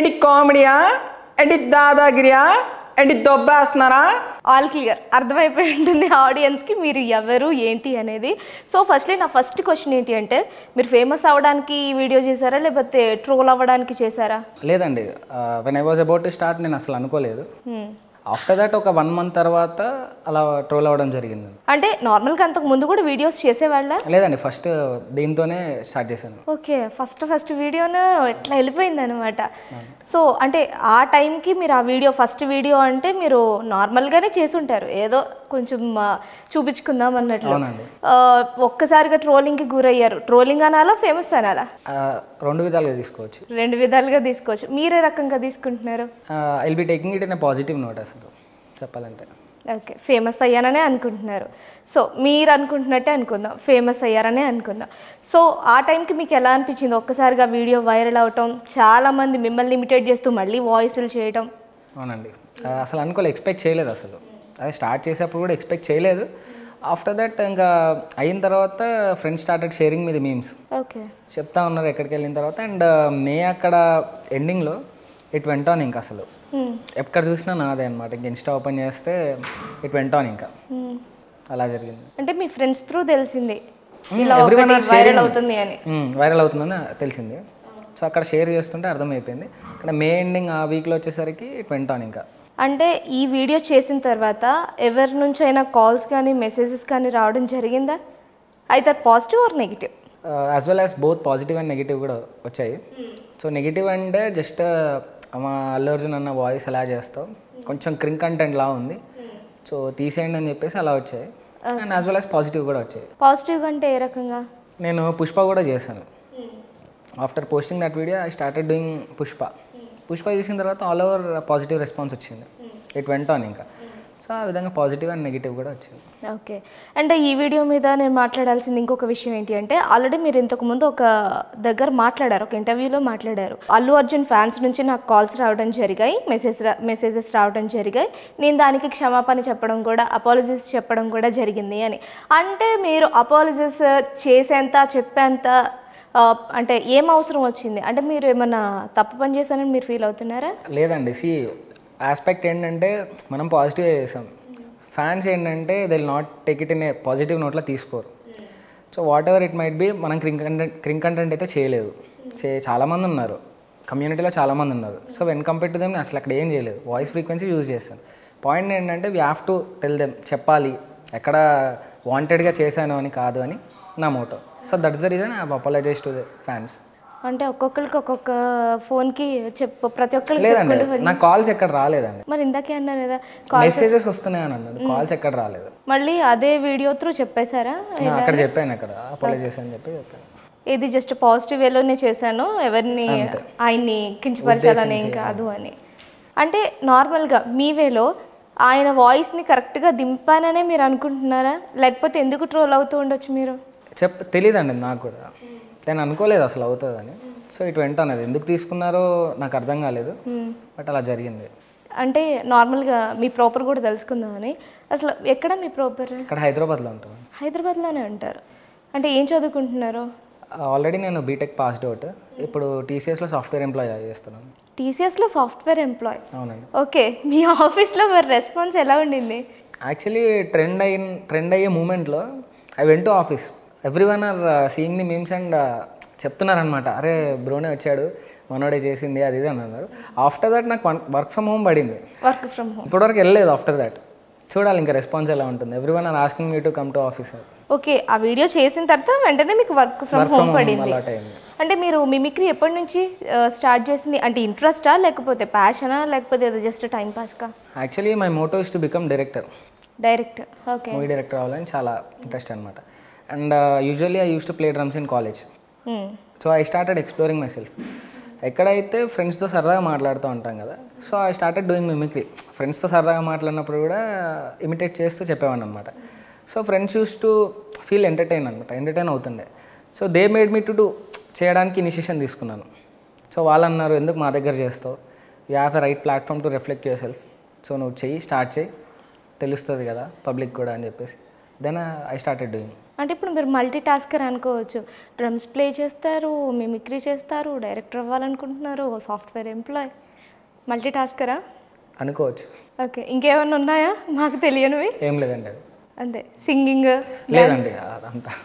ఏంటి కామెడీయా ఏంటి దాదాగిరియా ఏంటి దొబ్బేస్తున్నారా? ఆల్ క్లియర్ అర్థమైపోయి ఉంటుంది ఆడియన్స్కి మీరు ఎవరు ఏంటి అనేది. సో ఫస్ట్లీ నా ఫస్ట్ క్వశ్చన్ ఏంటి అంటే, మీరు ఫేమస్ అవ్వడానికి వీడియో చేశారా లేకపోతే ట్రోల్ అవ్వడానికి చేశారా? లేదండి, when I was about to start నేను అసలు అనుకోలేదు. ఆఫ్టర్ దట్ ఒక 1 month తర్వాత అలా ట్రోల్ అవ్వడం జరిగింది. అంటే నార్మల్గా అంతకు ముందు కూడా వీడియోస్ చేసేవాళ్ళ? లేదండి, ఫస్ట్ దీంతోనే స్టార్ట్ చేశాను. ఓకే, ఫస్ట్ వీడియోను ఎట్లా వెళ్ళిపోయింది అనమాట. సో అంటే ఆ టైంకి మీరు ఆ వీడియో ఫస్ట్ వీడియో అంటే మీరు నార్మల్గానే చేసుంటారు, ఏదో కొంచెం చూపించుకుందాం అన్నట్లు. ఒక్కసారిగా ట్రోలింగ్కి గురయ్యారు. ట్రోలింగ్ అనాలా ఫేమస్ అనాలా? 2 విధాలుగా తీసుకోవచ్చు. 2 విధాలుగా తీసుకోవచ్చు. మీరే రకంగా తీసుకుంటున్నారు? I will be taking it in a positive note అసలు చెప్పాలంటే. ఓకే, ఫేమస్ అయ్యాననే అనుకుంటున్నారు. సో మీరు అనుకుంటున్నట్టే అనుకుందాం, ఫేమస్ అయ్యారనే అనుకుందాం. సో ఆ టైంకి మీకు ఎలా అనిపించింది? ఒక్కసారిగా వీడియో వైరల్ అవటం, చాలామంది మిమ్మల్ని ఇమిటేట్ చేస్తూ మళ్ళీ వాయిస్లు చేయటం. అవునండి, అసలు అనుకోలేదు, ఎక్స్పెక్ట్ చేయలేదు అసలు. అదే స్టార్ట్ చేసేప్పుడు కూడా ఎక్స్పెక్ట్ చేయలేదు. ఆఫ్టర్ దట్ ఇంకా అయిన తర్వాత friends started sharing me the memes. Okay, చెప్తా ఉన్నారు ఎక్కడికి వెళ్ళిన తర్వాత. అండ్ నే అక్కడ ఎండింగ్లో ఇట్ వెంట ఆన్ ఇంకా అసలు ఎక్కడ చూసినా నాదే అనమాట. ఇంక ఇన్స్టా ఓపెన్ చేస్తే ఇట్ వెంట ఆన్ ఇంకా అలా జరిగింది. అంటే మీ ఫ్రెండ్స్ త్రూ తెలిసింది వైరల్ అవుతుంది అని? వైరల్ అవుతుందని తెలిసింది. సో అక్కడ షేర్ చేస్తుంటే అర్థమైపోయింది. అక్కడ మే ఎండింగ్ ఆ వీక్లో వచ్చేసరికి ఇట్ వెంట ఆన్ ఇంకా. అంటే ఈ వీడియో చేసిన తర్వాత ఎవరి నుంచి అయినా కాల్స్ కానీ మెసేజెస్ కానీ రావడం జరిగిందా? అయితే positive or negative? As well as both positive and negative కూడా వచ్చాయి. సో నెగిటివ్ అంటే జస్ట్ మా అల్లు అర్జున్ అన్న వాయిస్ ఎలా చేస్తావు, కొంచెం క్రింగ్ కంటెంట్ లా ఉంది, సో తీసేయండి అని చెప్పేసి అలా వచ్చాయి. And as well as positive కూడా వచ్చాయి. పాజిటివ్ అంటే ఏ రకంగా? నేను పుష్ప కూడా చేశాను. After posting that video I started doing Pushpa చేసిన తర్వాత ఆల్ ఓవర్ పాజిటివ్ రెస్పాన్స్ వచ్చింది. ఇట్ వెంట ఆన్ ఇంకా. సో ఆ విధంగా పాజిటివ్ అండ్ నెగిటివ్ కూడా వచ్చింది. ఓకే, అంటే ఈ వీడియో మీద నేను మాట్లాడాల్సింది ఇంకొక విషయం ఏంటి అంటే, ఆల్రెడీ మీరు ఇంతకుముందు ఒక దగ్గర మాట్లాడారు, ఒక ఇంటర్వ్యూలో మాట్లాడారు. అల్లు అర్జున్ ఫ్యాన్స్ నుంచి నాకు కాల్స్ రావడం జరిగాయి, మెసేజెస్ రావడం జరిగాయి, నేను దానికి క్షమాపణ చెప్పడం కూడా, అపాలజీస్ చెప్పడం కూడా జరిగింది అని. అంటే మీరు అపాలజీస్ చేసేంత చెప్పేంత అంటే ఏం అవసరం వచ్చింది? అంటే మీరు ఏమన్నా తప్పు పని చేశానని మీరు ఫీల్ అవుతున్నారా? లేదండి, ఆస్పెక్ట్ ఏంటంటే మనం పాజిటివ్ చేసాం, ఫ్యాన్స్ ఏంటంటే they will not take it in a positive నోట్లో తీసుకోరు. So what ever it might be, మనం క్రింగ్ కంటెంట్ అయితే చేయలేదు. చాలామంది ఉన్నారు కమ్యూనిటీలో, చాలామంది ఉన్నారు. So when compare to them అసలు అక్కడ ఏం చేయలేదు, వాయిస్ ఫ్రీక్వెన్సీ యూజ్ చేస్తాను. పాయింట్ ఏంటంటే we have to tell them, చెప్పాలి ఎక్కడ వాంటెడ్గా చేశాను అని కాదు అని నా motto. So that's the reason I have apologise to the fans. అంటే ఒక్కొక్కరికి ఒక్కొక్క ఫోన్కి ప్రతి ఒక్కరికి. లేదండి, నాకు కాల్స్ ఎక్కడ రాలేదండి. మరి ఇందాకే అన్నారు కదా మెసేజెస్ వస్తున్నాయి అని అన్నారు, కాల్స్ ఎక్కడ రాలేదు. మళ్ళీ అదే వీడియో త్రూ చెప్పేశారా? అక్కడ చెప్పాను, అక్కడ అపాలజైజ్ అని చెప్పాను. ఇది జస్ట్ పాజిటివ్ వేలోనే చేశాను, ఎవరిని ఆయన్ని కించపరచాలని ఏం కాదు అని. అంటే నార్మల్గా మీ వేలో ఆయన వాయిస్ని కరెక్ట్గా దింపాననే మీరు అనుకుంటున్నారా, లేకపోతే ఎందుకు ట్రోల్ అవుతూ ఉండొచ్చు మీరు? తెలీదండి నాకు కూడా, నేను అనుకోలేదు అసలు అవుతుందని. సో ఇటు వెంట అనేది ఎందుకు తీసుకున్నారో నాకు అర్థం కాలేదు, బట్ అలా జరిగింది. అంటే నార్మల్గా మీ ప్రాపర్ కూడా తెలుసుకుందామని. అసలు ఎక్కడ మీ ప్రాపర్? ఇక్కడ హైదరాబాద్లో ఉంటాను. హైదరాబాద్లోనే ఉంటారు. అంటే ఏం చదువుకుంటున్నారు? ఆల్రెడీ నేను బీటెక్ పాస్డ్ అవుట్, ఇప్పుడు టీసీఎస్లో సాఫ్ట్వేర్ ఎంప్లాయ్ చేస్తున్నాను. టీసీఎస్లో సాఫ్ట్వేర్ ఎంప్లాయ్? అవునండి. ఓకే, మీ ఆఫీస్లో మరి రెస్పాన్స్ ఎలా ఉండింది? యాక్చువల్లీ ట్రెండ్ అయ్యే మూమెంట్లో I went to office, everyone are seeing the memes and చెప్తున్నారనమాట, అరే బ్రోనే వచ్చాడు, మనోడే చేసింది అది ఇది అని అన్నారు. ఆఫ్టర్ దట్ నాకు వర్క్ ఫ్రమ్ హోమ్ పడింది. వర్క్ ఫ్రమ్ హోమ్ ఇప్పటివరకు వెళ్ళలేదు. ఆఫ్టర్ దట్ చూడాలి ఇంకా రెస్పాన్స్ ఎలా ఉంటుంది. Everyone are asking me to come to office. Okay, ఆ వీడియో చేసిన తర్వాత వెంటనే మీకు వర్క్ ఫ్రమ్ హోమ్ పడింది. అంటే మీరు మిమిక్రీ ఎప్పటి నుంచి స్టార్ట్ చేసింది? అంటే ఇంట్రెస్టా లేకపోతే ప్యాషనా లేకపోతే అది జస్ట్ టైం పాస్కా? Actually my motto is to become director. Okay, movie director అవ్వాలని చాలా ఇంట్రెస్ట్ అనమాట. And usually I use to play drums in college. So I started exploring myself. ఎక్కడైతే ఫ్రెండ్స్తో సరదాగా మాట్లాడుతూ ఉంటాం కదా, so I started doing mimicry. ఫ్రెండ్స్తో సరదాగా మాట్లాడినప్పుడు కూడా ఇమిటేట్ చేస్తూ చెప్పేవాడిని అనమాట. So friends use to feel entertain అవుతుండే. So they made me to చేయడానికి ఇనిషియేషన్ తీసుకున్నాను. సో వాళ్ళు అన్నారు, ఎందుకు మా దగ్గర చేస్తావు, you have a right platform to reflect yourself, so నువ్వు స్టార్ట్ చేయి, తెలుస్తుంది కదా పబ్లిక్ కూడా అని చెప్పేసి. Then I started doing. అంటే ఇప్పుడు మీరు మల్టీ టాస్కర్ అనుకోవచ్చు. డ్రమ్స్ ప్లే చేస్తారు, మిమిక్రీ చేస్తారు, డైరెక్టర్ అవ్వాలనుకుంటున్నారు, సాఫ్ట్వేర్ ఎంప్లాయ్, మల్టీ టాస్కరా అనుకోవచ్చు. ఓకే, ఇంకేమైనా ఉన్నాయా మాకు తెలియనివి? ఏం లేదండి అది. అంతే, సింగింగ్ లేదండి అదంతా